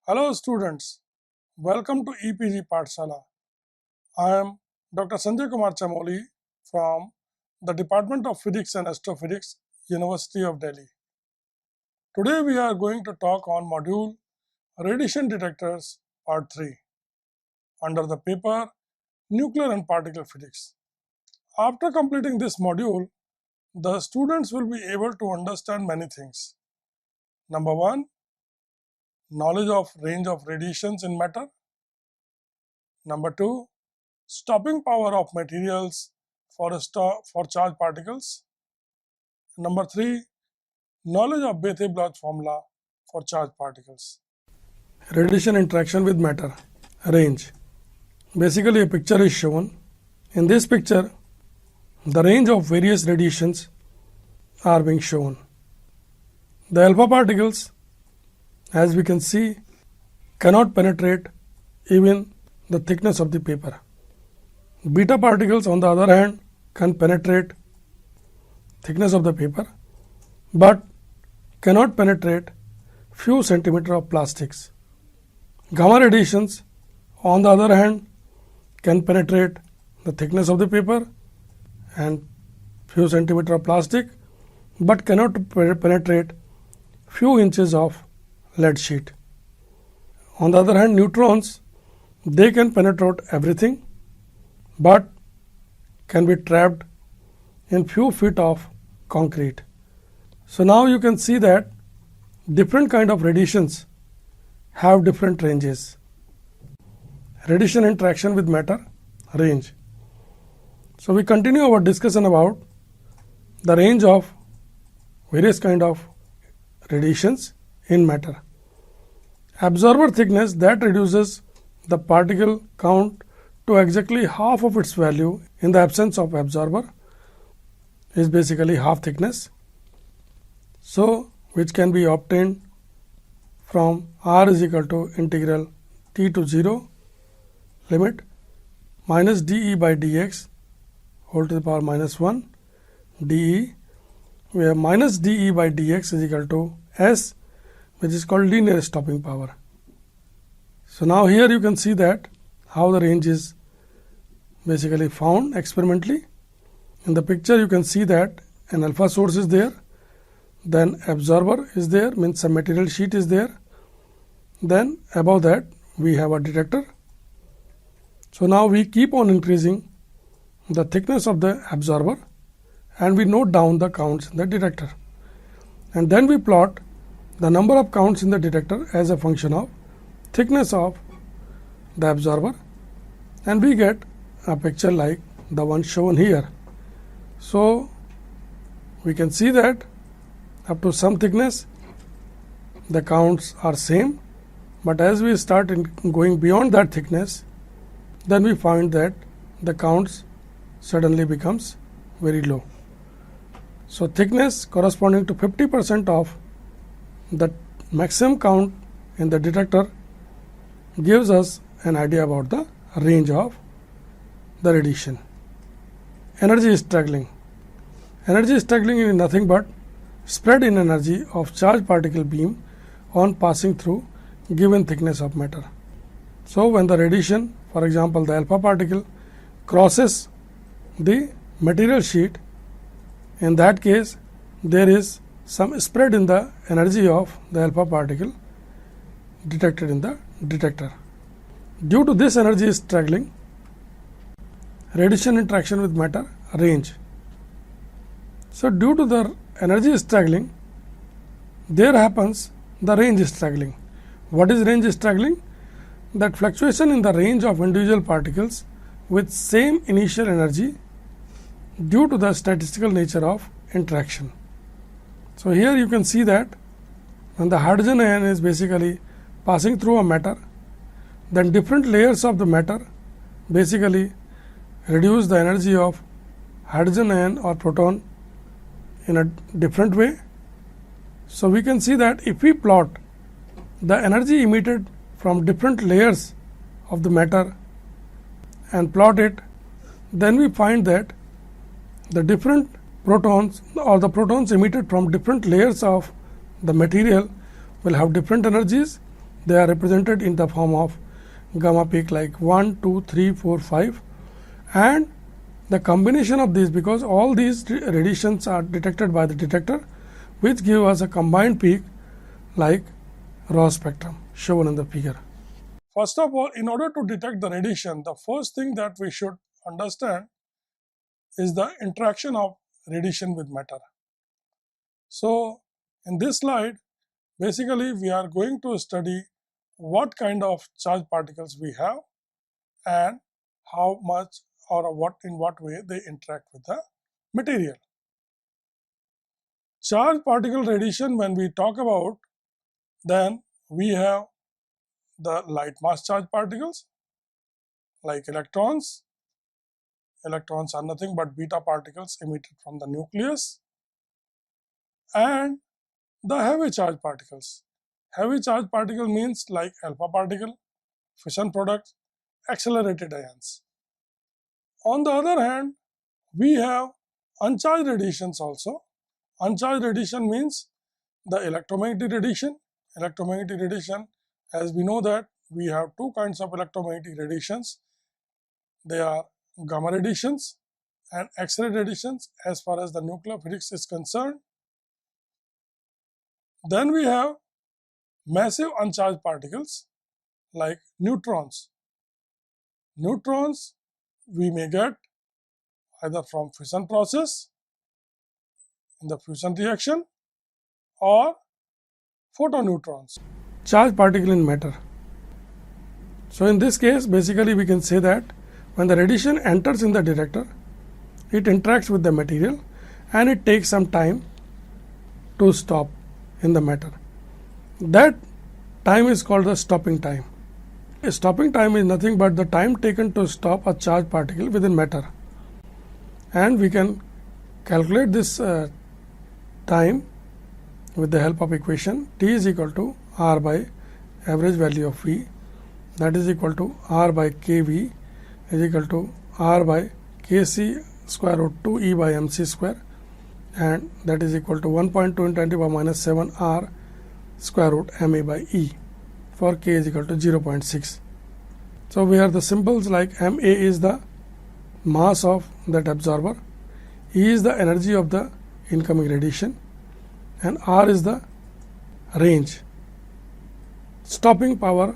Hello students, welcome to EPG Pathshala. I am Dr. Sanjay Kumar Chamoli from the Department of Physics and Astrophysics, University of Delhi. Today we are going to talk on module Radiation Detectors Part 3 under the paper Nuclear and Particle Physics. After completing this module, the students will be able to understand many things. Number 1, knowledge of range of radiations in matter. Number 2, stopping power of materials for charged particles. Number 3, knowledge of Bethe-Bloch formula for charged particles. Radiation interaction with matter, range. Basically a picture is shown. In this picture, the range of various radiations are being shown. The alpha particles, as we can see, cannot penetrate even the thickness of the paper. Beta particles, on the other hand, can penetrate thickness of the paper, but cannot penetrate few centimeter of plastics. Gamma radiations, on the other hand, can penetrate the thickness of the paper and few centimeter of plastic, but cannot penetrate few inches of lead sheet. On the other hand, neutrons, they can penetrate everything, but can be trapped in few feet of concrete. So now you can see that different kind of radiations have different ranges. Radiation interaction with matter, range. So we continue our discussion about the range of various kind of radiations in matter. Absorber thickness, that reduces the particle count to exactly half of its value in the absence of absorber, is basically half thickness. So which can be obtained from r is equal to integral t to 0 limit minus dE by dx whole to the power minus 1 dE, where minus dE by dx is equal to s, which is called linear stopping power. So now here you can see that how the range is basically found experimentally. In the picture you can see that an alpha source is there, then absorber is there, means some material sheet is there, then above that we have a detector. So now we keep on increasing the thickness of the absorber and we note down the counts in the detector, and then we plot the number of counts in the detector as a function of thickness of the absorber, and we get a picture like the one shown here. So we can see that up to some thickness the counts are same, but as we start going beyond that thickness, then we find that the counts suddenly becomes very low. So thickness corresponding to 50% of the maximum count in the detector gives us an idea about the range of the radiation. Energy struggling. Energy struggling is nothing but spread in energy of charged particle beam on passing through given thickness of matter. So when the radiation, for example the alpha particle, crosses the material sheet, in that case there is some spread in the energy of the alpha particle detected in the detector. Due to this energy struggling, radiation interaction with matter, range. So due to the energy struggling, there happens the range struggling. What is range struggling? That fluctuation in the range of individual particles with same initial energy due to the statistical nature of interaction. So here you can see that when the hydrogen ion is basically passing through a matter, then different layers of the matter basically reduce the energy of hydrogen ion or proton in a different way. So we can see that if we plot the energy emitted from different layers of the matter and plot it, then we find that the different protons or the protons emitted from different layers of the material will have different energies, They are represented in the form of gamma peak like 1, 2, 3, 4, 5, and the combination of these, because all these radiations are detected by the detector, which give us a combined peak like Ross spectrum shown in the figure. First of all, in order to detect the radiation, the first thing that we should understand is the interaction of radiation with matter. So, in this slide, basically we are going to study what kind of charged particles we have and how much or what in what way they interact with the material. Charged particle radiation, when we talk about, then we have the light mass charged particles like electrons. Electrons are nothing but beta particles emitted from the nucleus, and the heavy charged particles. Heavy charged particle means like alpha particle, fission products, accelerated ions. On the other hand, we have uncharged radiations also. Uncharged radiation means the electromagnetic radiation. Electromagnetic radiation, as we know that we have two kinds of electromagnetic radiations. They are gamma radiations and X-ray radiations as far as the nuclear physics is concerned. Then we have massive uncharged particles like neutrons. Neutrons we may get either from fission process in the fusion reaction or photoneutrons. Charged particle in matter. So in this case, basically we can say that when the radiation enters in the detector, it interacts with the material and it takes some time to stop in the matter. That time is called the stopping time. Stopping time is nothing but the time taken to stop a charged particle within matter, and we can calculate this time with the help of equation. T is equal to R by average value of V, that is equal to R by kV is equal to R by kc square root 2 E by mc square, and that is equal to 1.2 into 10 to the power minus 7 R square root ma by E for k is equal to 0.6. So we have the symbols like ma is the mass of that absorber, E is the energy of the incoming radiation, and R is the range. Stopping power,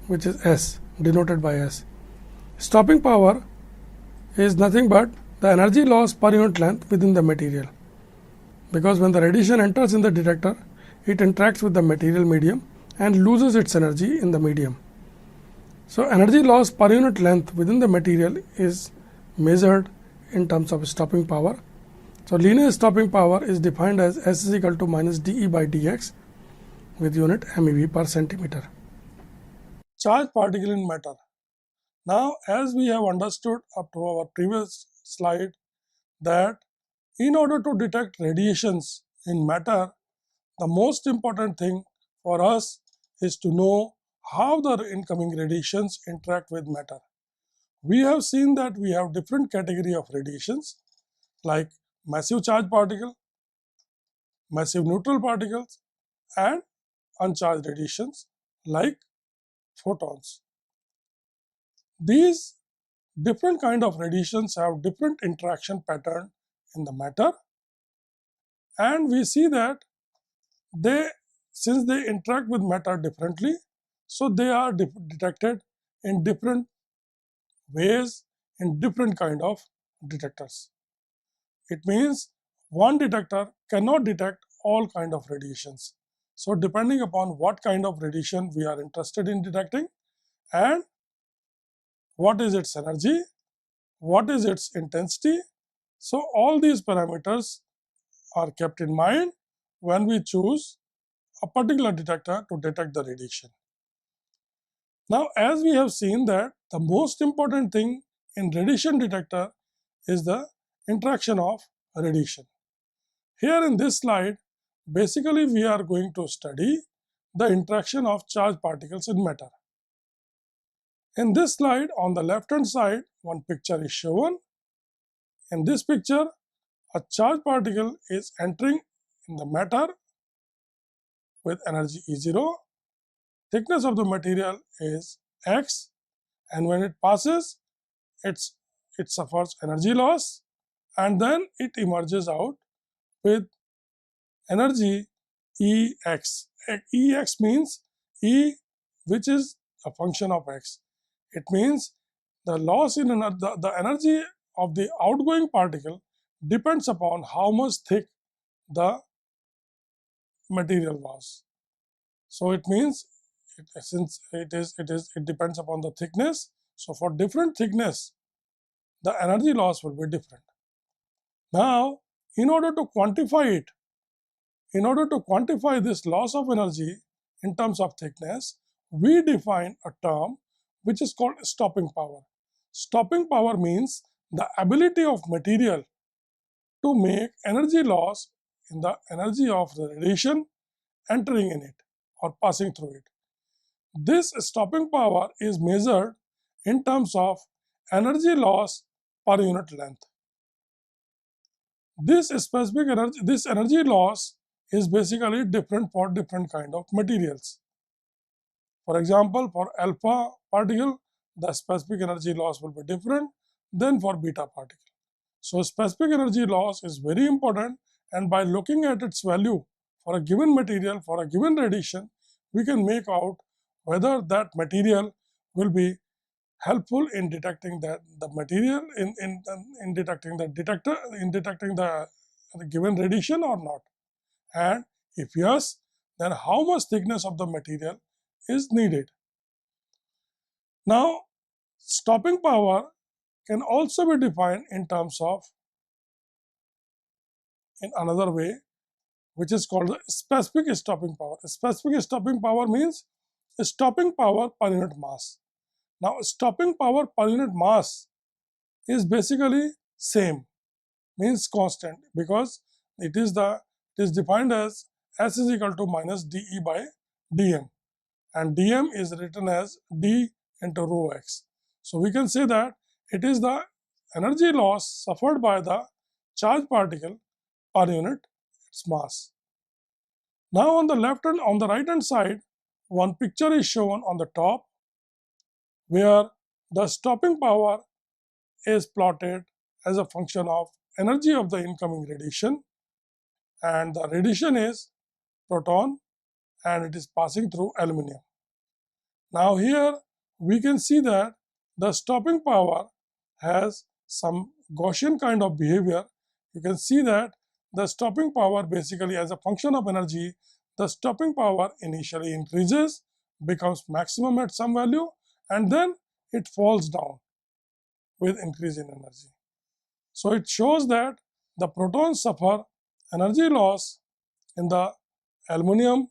which is S, denoted by S. Stopping power is nothing but the energy loss per unit length within the material, because when the radiation enters in the detector, it interacts with the material medium and loses its energy in the medium. So energy loss per unit length within the material is measured in terms of stopping power. So linear stopping power is defined as S is equal to minus dE by dx with unit MeV per centimeter. Charged particle in matter. Now, as we have understood up to our previous slide that in order to detect radiations in matter, the most important thing for us is to know how the incoming radiations interact with matter. We have seen that we have different category of radiations like massive charged particle, massive neutral particles, and uncharged radiations like photons. These different kind of radiations have different interaction pattern in the matter, and we see that since they interact with matter differently, so they are detected in different ways in different kind of detectors. It means one detector cannot detect all kind of radiations. So depending upon what kind of radiation we are interested in detecting and what is its energy, what is its intensity, so all these parameters are kept in mind when we choose a particular detector to detect the radiation. Now, as we have seen that the most important thing in radiation detector is the interaction of radiation. Here in this slide, basically we are going to study the interaction of charged particles in matter. In this slide, on the left hand side, one picture is shown. In this picture, a charged particle is entering in the matter with energy E0, thickness of the material is x, and when it passes, it suffers energy loss, and then it emerges out with energy Ex. Ex means E, which is a function of x. It means the loss in the energy of the outgoing particle depends upon how much thick the material was. So it means since it depends upon the thickness. So for different thickness, the energy loss will be different. Now, in order to quantify it, in order to quantify this loss of energy in terms of thickness, we define a term which is called stopping power. Stopping power means the ability of material to make energy loss in the energy of the radiation entering in it or passing through it. This stopping power is measured in terms of energy loss per unit length. This energy loss is basically different for different kind of materials. For example, for alpha particle, the specific energy loss will be different than for beta particle. So specific energy loss is very important, and by looking at its value for a given material, for a given radiation, we can make out whether that material will be helpful in detecting that the material in detecting the given radiation or not. And if yes, then how much thickness of the material is needed. Now, stopping power can also be defined in terms of in another way, which is called the specific stopping power. Specific stopping power means stopping power per unit mass. Now, stopping power per unit mass is basically same, means constant, because it is defined as S is equal to minus dE by dm, and dm is written as d into rho x. So we can say that it is the energy loss suffered by the charged particle per unit its mass. Now on the right hand side, one picture is shown on the top where the stopping power is plotted as a function of energy of the incoming radiation, and the radiation is proton and it is passing through aluminum. Now here we can see that the stopping power has some Gaussian kind of behavior. You can see that the stopping power basically as a function of energy, the stopping power initially increases, becomes maximum at some value, and then it falls down with increase in energy. So it shows that the protons suffer energy loss in the aluminum,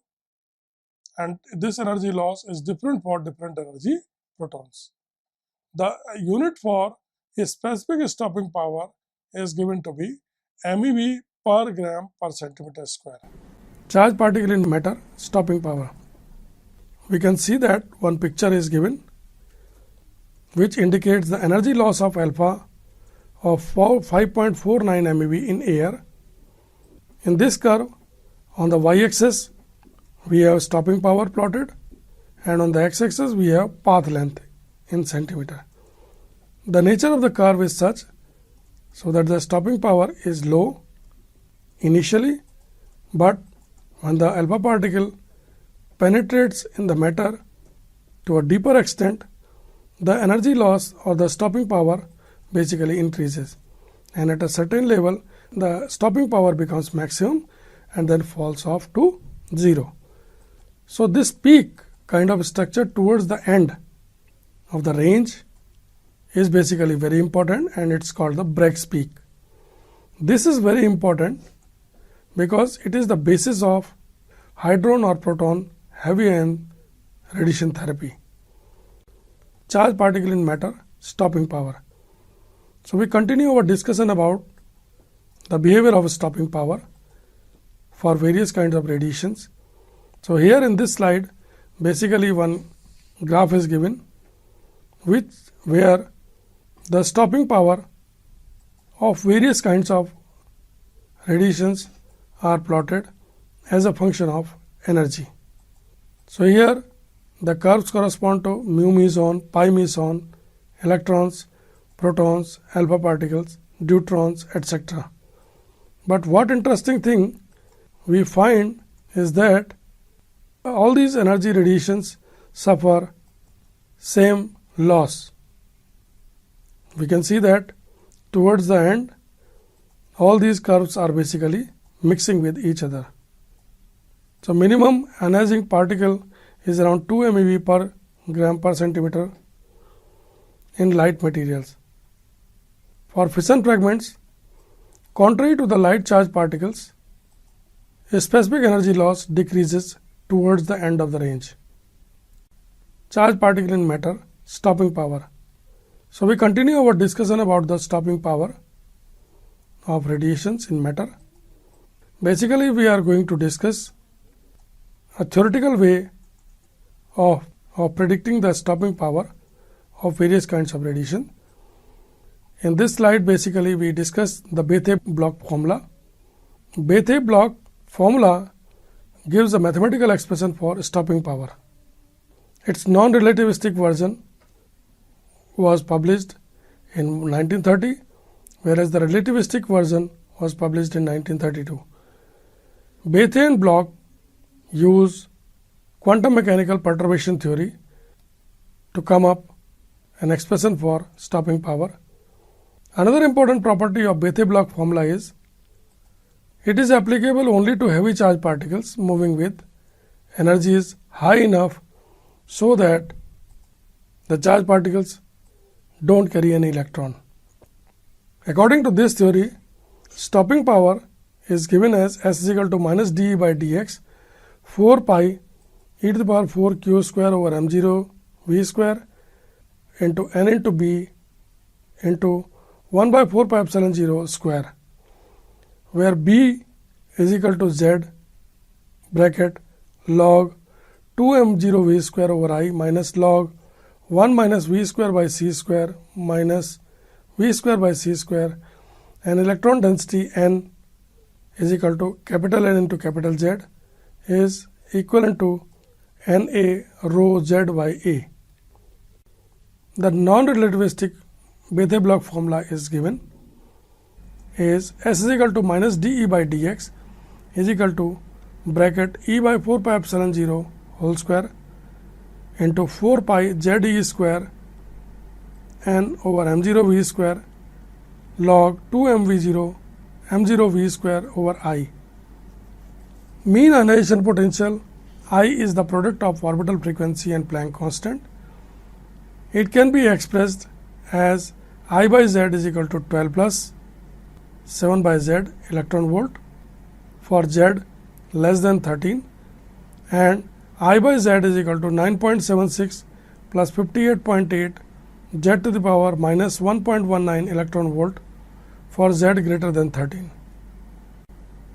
and this energy loss is different for different energy protons. The unit for a specific stopping power is given to be MeV per gram per centimeter square. Charged particle in matter stopping power. We can see that one picture is given which indicates the energy loss of alpha of 5.49 MeV in air. In this curve, on the y-axis we have stopping power plotted, and on the x-axis we have path length in centimeter. The nature of the curve is such so that the stopping power is low initially, but when the alpha particle penetrates in the matter to a deeper extent, the energy loss or the stopping power basically increases, and at a certain level the stopping power becomes maximum and then falls off to 0. So this peak kind of structure towards the end of the range is basically very important, and it's called the Bragg's peak. This is very important because it is the basis of hydron or proton heavy ion radiation therapy. Charged particle in matter stopping power. So we continue our discussion about the behavior of stopping power for various kinds of radiations. So here in this slide, basically one graph is given where the stopping power of various kinds of radiations are plotted as a function of energy. So here The curves correspond to mu meson, pi meson, electrons, protons, alpha particles, deuterons, etc. But what interesting thing we find is that all these energy radiations suffer same loss. We can see that towards the end all these curves are basically mixing with each other. So minimum ionizing particle is around 2 MeV per gram per centimeter in light materials. For fission fragments, contrary to the light charged particles, a specific energy loss decreases towards the end of the range. Charged particle in matter, stopping power. So we continue our discussion about the stopping power of radiations in matter. Basically, we are going to discuss a theoretical way of predicting the stopping power of various kinds of radiation. In this slide, basically we discuss the Bethe-Bloch formula. Bethe-Bloch formula gives a mathematical expression for stopping power. Its non-relativistic version was published in 1930, whereas the relativistic version was published in 1932. Bethe and Bloch use quantum mechanical perturbation theory to come up an expression for stopping power. Another important property of Bethe-Bloch formula is it is applicable only to heavy charged particles moving with energies high enough so that the charged particles don't carry any electron. According to this theory, stopping power is given as S is equal to minus dE by dx 4 pi e to the power 4 q square over m0 v square into n into b into 1 by 4 pi epsilon 0 square, where b is equal to z bracket log 2m0 v square over I minus log 1 minus v square by c square minus v square by c square, and electron density n is equal to capital N into capital Z is equivalent to Na rho Z by A. The non-relativistic Bethe-Bloch formula is given is S is equal to minus dE by dx is equal to bracket E by 4 pi epsilon 0 whole square into 4 pi ZE square n over m0 v square log 2 mv0 m0 v square over I. Mean ionization potential I is the product of orbital frequency and Planck constant. It can be expressed as I by Z is equal to 12 plus 7 by Z electron volt for Z less than 13, and I by Z is equal to 9.76 plus 58.8 Z to the power minus 1.19 electron volt for Z greater than 13.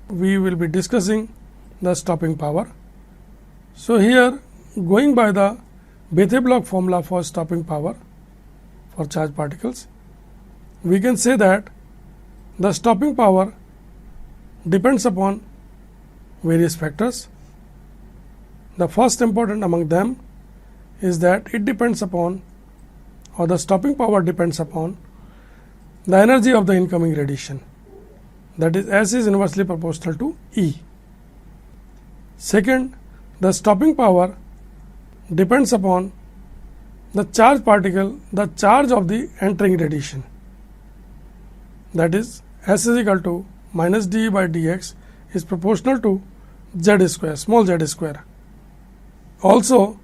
We will be discussing the stopping power. So here, going by the Bethe-Bloch formula for stopping power for charged particles, we can say that the stopping power depends upon various factors. The first important among them is that it depends upon, or the stopping power depends upon, the energy of the incoming radiation, that is S is inversely proportional to E. Second, the stopping power depends upon the charged particle, the charge of the entering radiation, that is S is equal to minus dE by dx is proportional to Z square, small z square. Also,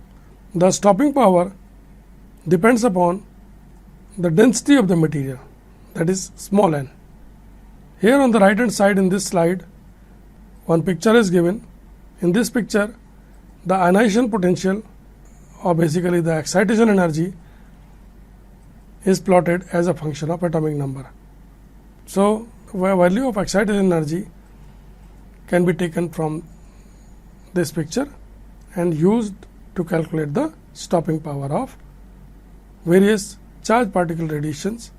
the stopping power depends upon the density of the material, that is small n. Here on the right hand side in this slide, one picture is given. In this picture, the ionization potential, or basically the excitation energy, is plotted as a function of atomic number. So, the value of excitation energy can be taken from this picture and used to calculate the stopping power of various charged particle radiations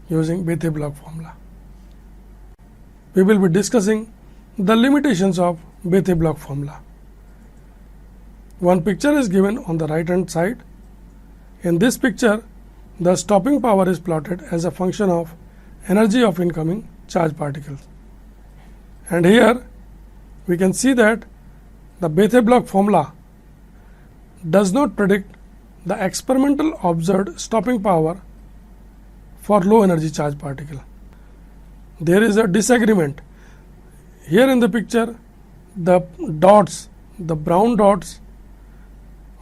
using Bethe-Bloch formula. We will be discussing the limitations of Bethe-Bloch formula. One picture is given on the right hand side. In this picture, the stopping power is plotted as a function of energy of incoming charged particles. And here we can see that the Bethe-Bloch formula does not predict the experimental observed stopping power for low energy charged particle. There is a disagreement. Here in the picture, the dots, the brown dots,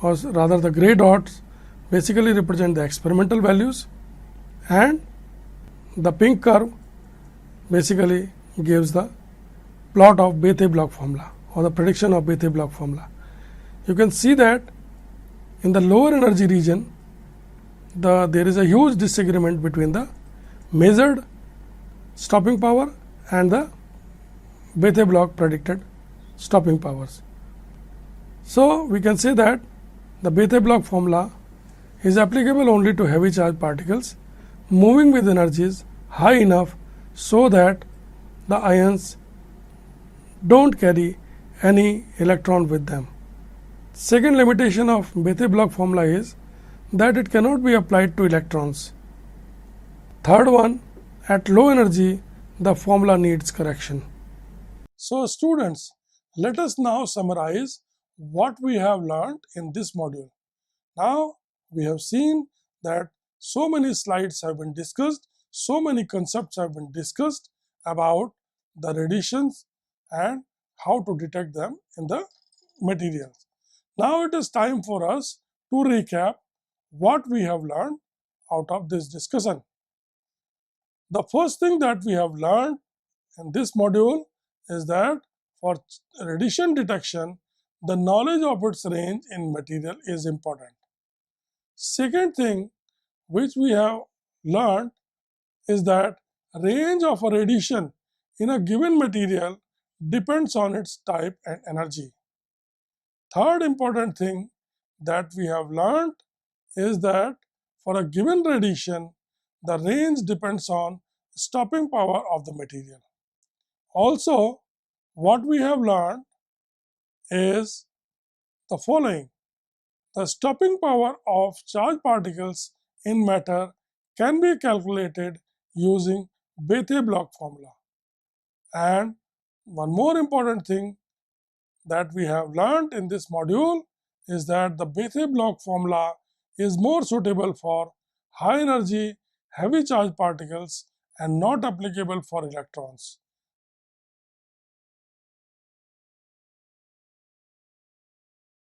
or rather the grey dots, basically represent the experimental values, and the pink curve basically gives the plot of Bethe-Bloch formula or the prediction of Bethe-Bloch formula. You can see that in the lower energy region, there is a huge disagreement between the measured stopping power and the Bethe-Bloch predicted stopping powers. So we can say that the Bethe-Bloch formula is applicable only to heavy charged particles moving with energies high enough so that the ions don't carry any electron with them. Second limitation of Bethe-Bloch formula is that it cannot be applied to electrons. Third one, at low energy, the formula needs correction. So students, let us now summarize what we have learned in this module. Now we have seen that so many slides have been discussed, so many concepts have been discussed about the radiations and how to detect them in the materials. Now it is time for us to recap what we have learned out of this discussion. The first thing that we have learned in this module is that for radiation detection, the knowledge of its range in material is important. Second thing which we have learned is that range of a radiation in a given material depends on its type and energy. Third important thing that we have learned is that for a given radiation, the range depends on stopping power of the material. Also, what we have learned is the following. The stopping power of charged particles in matter can be calculated using Bethe-Bloch formula. And one more important thing that we have learned in this module is that the Bethe-Bloch formula is more suitable for high energy, heavy charged particles and not applicable for electrons.